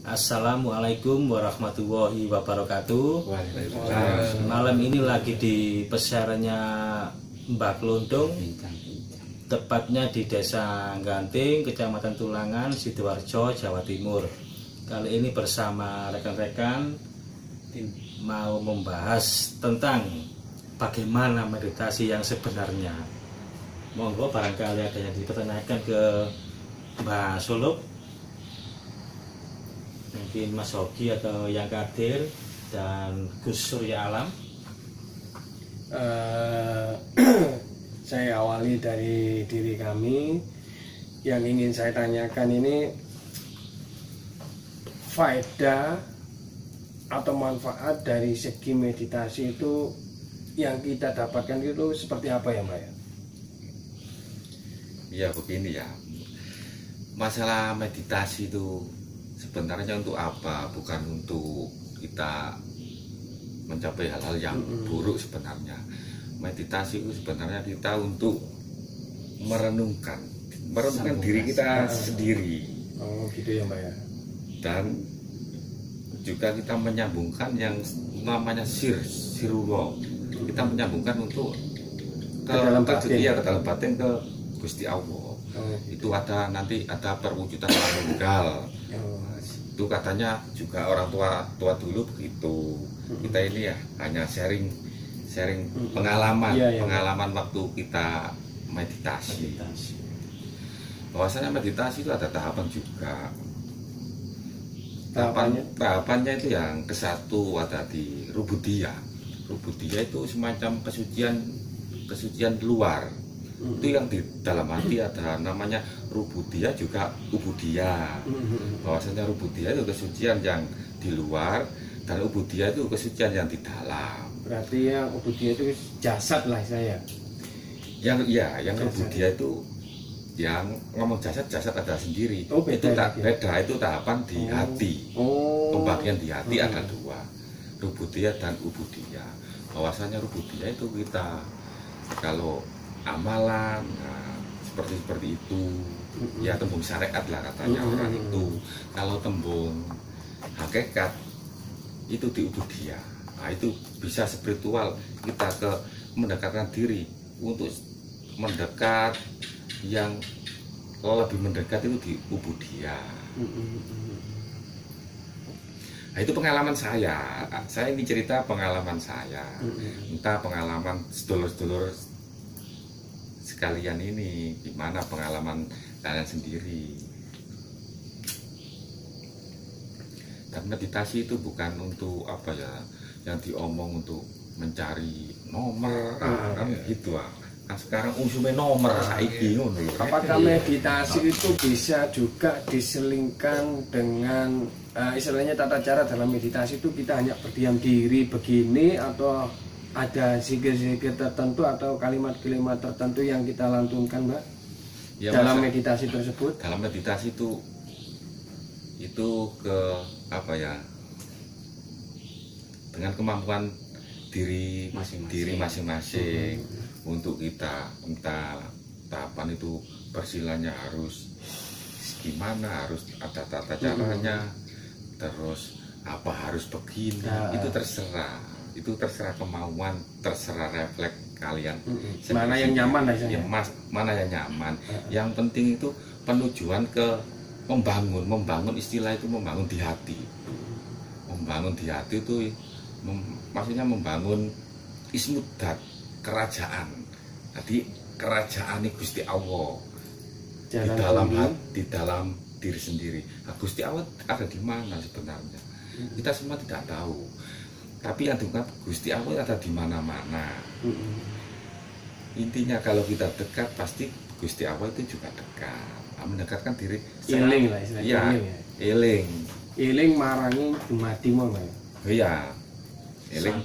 Assalamualaikum warahmatullahi wabarakatuh. Malam ini lagi di pesarannya Mbak Klundung, tepatnya di Desa Ganting, Kecamatan Tulangan, Sidoarjo, Jawa Timur. Kali ini bersama rekan-rekan mau membahas tentang bagaimana meditasi yang sebenarnya. Monggo barangkali ada yang dipertanyakan ke Mbak Suluk, mungkin Mas Hoki atau yang Kadir dan Gus Surya Alam. Saya awali dari diri kami. Yang ingin saya tanyakan ini, faedah atau manfaat dari segi meditasi itu yang kita dapatkan itu seperti apa ya, Mbak? Ya begini ya, masalah meditasi itu sebenarnya untuk apa? Bukan untuk kita mencapai hal-hal yang buruk sebenarnya. Meditasi itu sebenarnya kita untuk merenungkan diri kita sendiri. Oh gitu ya, Mbak ya. Dan juga kita menyambungkan yang namanya siruro. Kita menyambungkan untuk ke dalam batin, ke Gusti Allah. Itu nanti ada perwujudan tunggal. Itu katanya juga orang tua dulu begitu. Kita ini ya hanya sharing pengalaman waktu kita meditasi. Bahwasanya meditasi itu ada tahapan juga. Tahapannya itu yang ke-1 ada di rububiyah. Rububiyah itu semacam kesucian luar. Itu yang di dalam hati ada namanya rububiyah juga ubudiyah. Bahwasanya rububiyah itu kesucian yang di luar dan ubudiyah itu kesucian yang di dalam. Berarti yang ubudiyah itu jasad lah saya. Yang rububiyah itu yang ngomong jasad ada sendiri. Beda, itu tahapan di hati. Pembagian di hati ada 2, rububiyah dan ubudiyah. Bahwasanya rububiyah itu kita kalau amalan, seperti itu ya, tembung syariat lah katanya orang itu. Kalau tembung hakikat itu di ubudiyah. Nah, itu bisa spiritual, kita mendekatkan diri untuk mendekat, yang lebih mendekat itu di ubudiyah. Nah, itu pengalaman saya ini cerita pengalaman saya, entah pengalaman sedulur-sedulur sekalian ini, gimana pengalaman kalian sendiri. Dan meditasi itu bukan untuk apa ya, yang diomong untuk mencari nomor, kan gitu kan sekarang usume nomor saiki ngono. Apakah meditasi itu bisa juga diselingkan dengan istilahnya tata cara dalam meditasi itu kita hanya berdiam diri begini, atau ada zikir-zikir tertentu atau kalimat-kalimat tertentu yang kita lantunkan, Mbak, ya, dalam meditasi tersebut? Dalam meditasi itu ke apa ya, dengan kemampuan diri masing-masing. Untuk kita entah tahapan itu persilanya harus gimana, harus ada tata caranya, terus apa harus begini, itu terserah kemauan, terserah refleks kalian. Mana yang nyaman ya, mana yang nyaman. Yang penting itu penujuan ke membangun istilah itu membangun di hati. Membangun di hati itu maksudnya membangun ismudat, kerajaan. Jadi kerajaan ini Gusti Allah di dalam diri sendiri. Nah, Gusti Allah ada di mana sebenarnya? Kita semua tidak tahu. Tapi yang diungkap Gusti Allah ada di mana-mana. Intinya kalau kita dekat, pasti Gusti Allah itu juga dekat. Mendekatkan diri. Eling lah istilahnya. Eling marangi dumadi mau, Mbak. Iya. Eling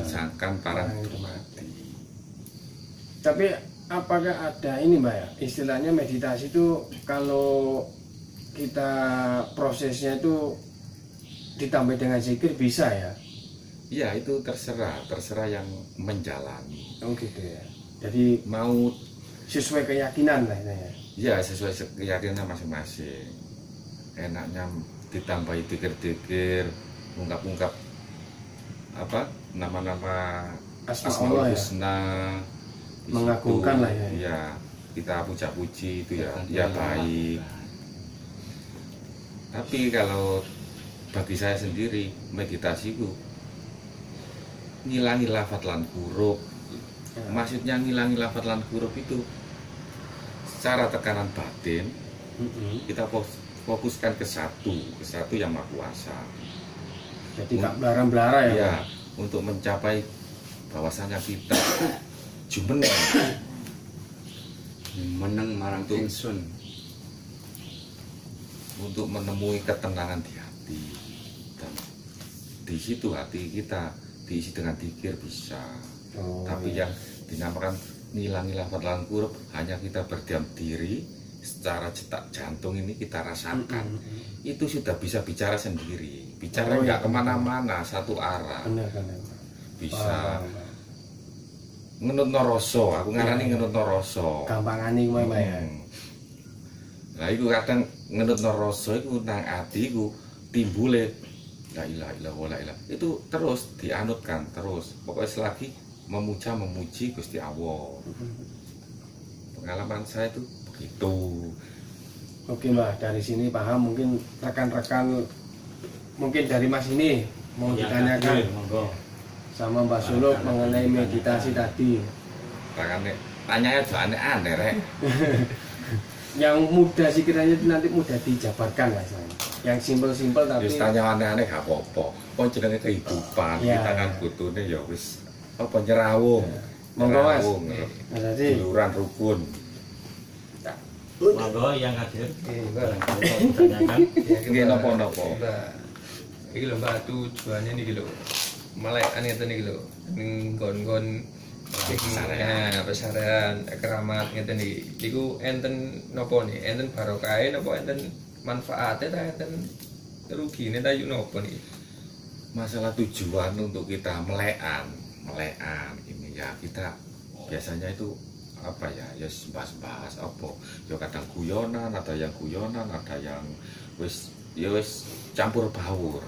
sangkan parang dumadi. Tapi apakah ada ini, Mbak ya, istilahnya meditasi itu kalau kita prosesnya itu ditambah dengan zikir bisa ya? Iya, itu terserah yang menjalani. Oh gitu ya. Jadi mau sesuai keyakinan lah ya. Iya, sesuai keyakinan masing-masing. Enaknya ditambahi dikir-dikir, ungkap-ungkap apa nama-nama Asmaul Husna, mengagungkan lah ya. Ya, kita puja-puji itu ya baik. Tapi kalau bagi saya sendiri meditasi itu ngilangi lafadz lan huruf. Maksudnya ngilangi lafadz lan huruf itu secara tekanan batin kita fokuskan ke satu yang Maha Kuasa. Jadi nggak belara-belara ya? Ya, untuk mencapai bahwasanya kita meneng marang ingsun, untuk menemui ketenangan di hati, dan di situ hati kita diisi dengan dzikir bisa. Tapi yang dinamakan ngilangi lafadz lan huruf hanya kita berdiam diri secara cetak jantung ini kita rasakan. Itu sudah bisa bicara sendiri, bicara nggak kemana-mana, satu arah. Bisa ngenut noroso, aku ngarani ngenut noroso. Gampangane kuwi ya. Lah iku kadang ngenut noroso iku nang ati iku timbule la ilaha illallah la ilaha. Itu terus dianutkan terus. Pokoknya selagi memuji Gusti Allah. Pengalaman saya itu begitu. Oke Mbak, dari sini paham. Mungkin rekan-rekan mungkin dari Mas ini mau ditanyakan sama Mbak Suluk mengenai meditasi tadi. Tanyanya juga aneh-aneh rek. Yang mudah sih kiranya nanti mudah dijabarkan lah saya. Yang simpel-simpel tapi wis tanya aneh-aneh gak apa-apa. Pon jenenge kehidupan, kita kan kutune ya wis apa nyerawung. Monggo Mas. Duluran rukun. Monggo yang hadir. Tanyakan. Nggih napa-napa. Iki lho Mbak, tujuannya niki lho. Melekan ngeten niki lho. Ning nggon-nggon pesarean keramat ngeten niki. Iku enten napa nih? Enten barokahe napa enten manfaatnya ta enten rugine ta yuk napa nih? Masalah tujuan untuk kita melekan ini ya, kita biasanya itu apa ya bahas apa ya, kadang guyonan, ada yang wis campur baur.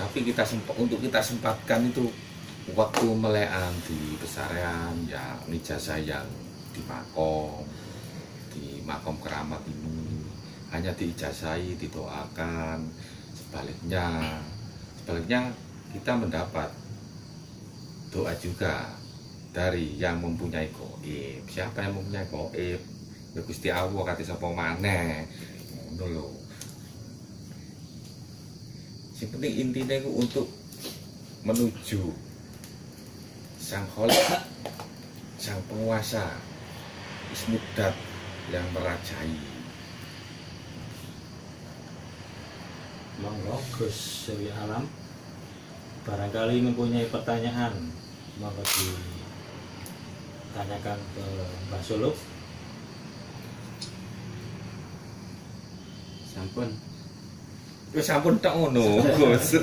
Tapi untuk kita sempatkan itu waktu melekan di pesarean ya, ijazah yang di makom keramat ini hanya diijazahi, didoakan. Sebaliknya kita mendapat doa juga dari yang mempunyai gaib. Siapa yang mempunyai gaib? Ya Gusti Allah, kate sapa maneh. Ngono lho. Sing penting intine iku untuk menuju Sang Khalik, Sang Penguasa, Ismudat yang merajai. Monggo Gus Surya Alam, barangkali mempunyai pertanyaan, monggo ditanyakan ke Mbak Suluk. Sampun tok ngono, Gus.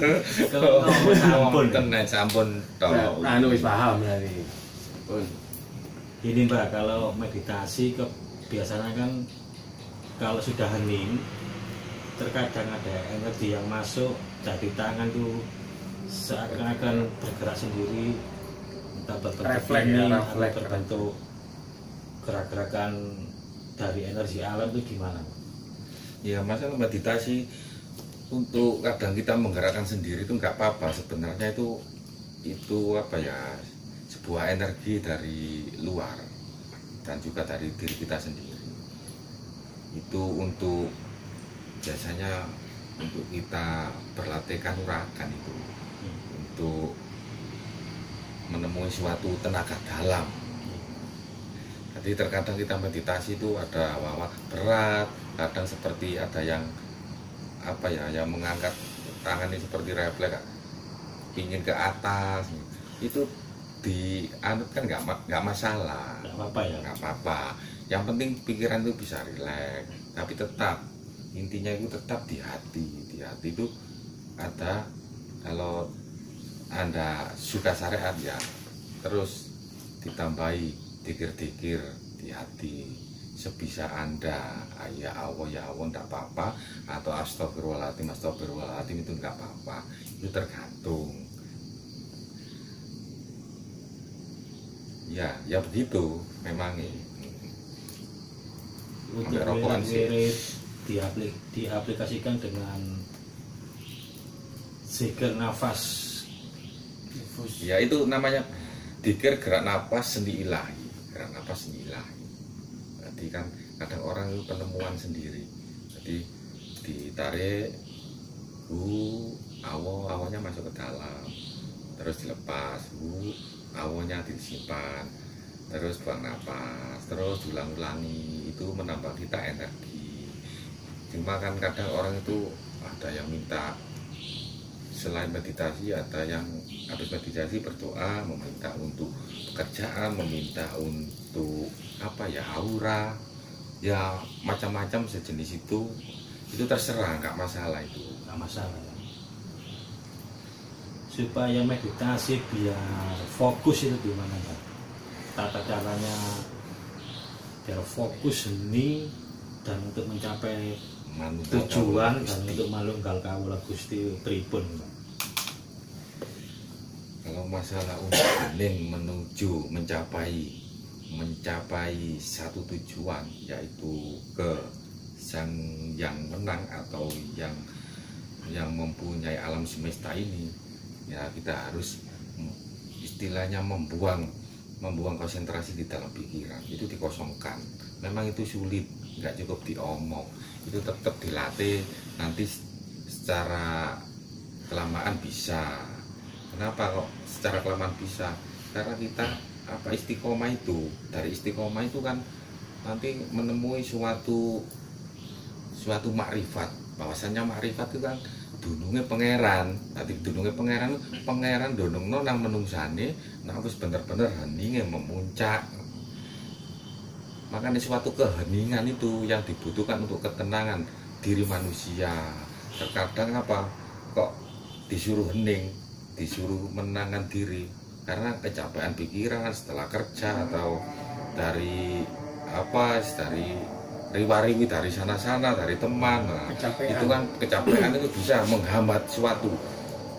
Sampun tok. Anu wis paham berarti. Ini Mbak, kalau meditasi biasanya kan kalau sudah hening, terkadang ada energi yang masuk dari tangan tuh seakan-akan bergerak sendiri, entah berbentuk ini atau berbentuk gerak-gerakan dari energi alam itu gimana? Ya masalah meditasi untuk kadang kita menggerakkan sendiri itu nggak apa-apa sebenarnya, itu apa ya, sebuah energi dari luar dan juga dari diri kita sendiri. Itu untuk biasanya untuk kita berlatih kanuragan itu, untuk menemui suatu tenaga dalam. Jadi terkadang kita meditasi itu ada berat, kadang seperti ada yang apa ya, yang mengangkat tangan ini seperti refleks, ingin ke atas, itu dianutkan nggak masalah, nggak apa-apa ya, nggak apa-apa. Yang penting pikiran itu bisa rileks, tapi tetap intinya itu tetap di hati itu ada. Kalau Anda suka syariat ya terus ditambahi dikir-dikir di hati sebisa Anda, ya Allah enggak apa-apa, atau astagfirullahaladzim itu enggak apa-apa, itu tergantung. Ya begitu memang untuk wirid diaplikasikan dengan zikir nafas. Ya itu namanya zikir gerak nafas sendi ilahi, Jadi kan kadang orang itu penemuan sendiri. Jadi ditarik, awalnya masuk ke dalam, terus dilepas, awalnya disimpan, terus buang nafas, terus diulang-ulangi. Itu menambah kita energi. Cuma kan kadang orang itu ada yang minta selain meditasi, ada yang habis meditasi berdoa, meminta untuk pekerjaan, meminta untuk aura, ya macam-macam sejenis itu terserah, nggak masalah itu. Nggak masalah ya. Supaya meditasi biar fokus itu gimana Pak? Tata caranya biar fokus ini dan untuk mencapai tujuan dan untuk manunggal kawula Gusti pripun Pak? Kalau masalah untuk menuju mencapai satu tujuan, yaitu ke sang yang menang atau yang mempunyai alam semesta ini, ya kita harus istilahnya membuang konsentrasi di dalam pikiran, itu dikosongkan. Memang itu sulit, nggak cukup diomong, itu tetap dilatih. Nanti secara kelamaan bisa. Kenapa kok secara kelamaan bisa? Karena kita istiqomah itu, dari istiqomah itu kan nanti menemui suatu makrifat. Bahwasannya makrifat itu kan dununge pangeran. Nanti dununge pangeran donungno nang menungsane, nah wis bener-bener heninge memuncak. Makanya suatu keheningan itu yang dibutuhkan untuk ketenangan diri manusia. Terkadang kok disuruh hening, disuruh menenangkan diri karena kecapean pikiran setelah kerja atau dari riwariwi dari sana-sana, dari teman. Nah, itu kan kecapean itu bisa menghambat suatu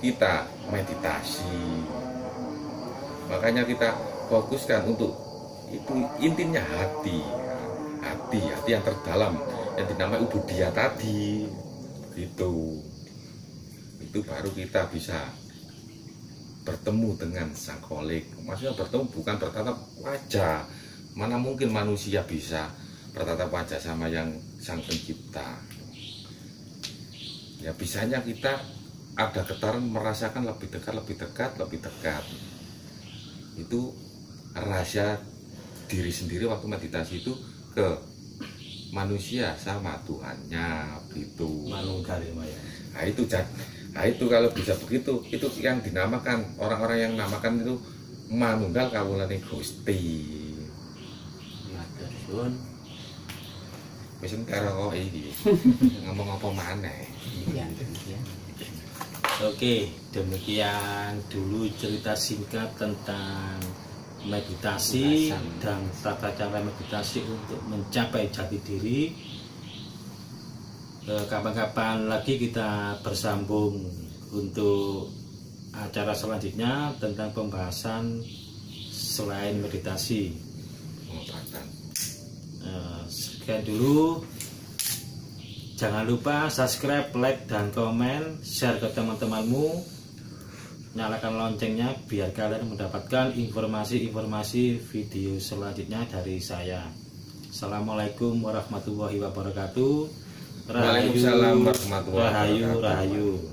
kita meditasi. Makanya kita fokuskan untuk itu, intinya hati yang terdalam yang dinamai ubudiyah tadi. Itu baru kita bisa bertemu dengan sang kholik. Maksudnya bertemu bukan bertatap wajah. Mana mungkin manusia bisa bertatap wajah sama yang sang pencipta. Ya bisanya kita ada getaran merasakan lebih dekat. Itu rahasia diri sendiri waktu meditasi itu ke manusia sama Tuhannya gitu. Manunggal ya. Nah itu kalau bisa begitu, itu yang dinamakan, orang-orang yang namakan itu manunggal kawulane Gusti. Matur suwun. Wis karo kok iki. Ngomong apa maneh. Iya. Oke, demikian dulu cerita singkat tentang meditasi dan tata cara meditasi untuk mencapai jati diri. Kapan-kapan lagi kita bersambung untuk acara selanjutnya tentang pembahasan selain meditasi. Sekian dulu. Jangan lupa subscribe, like, dan komen, share ke teman-temanmu. Nyalakan loncengnya biar kalian mendapatkan informasi-informasi video selanjutnya dari saya. Assalamualaikum warahmatullahi wabarakatuh. Waalaikumsalam warahmatullahi wabarakatuh. Rahayu.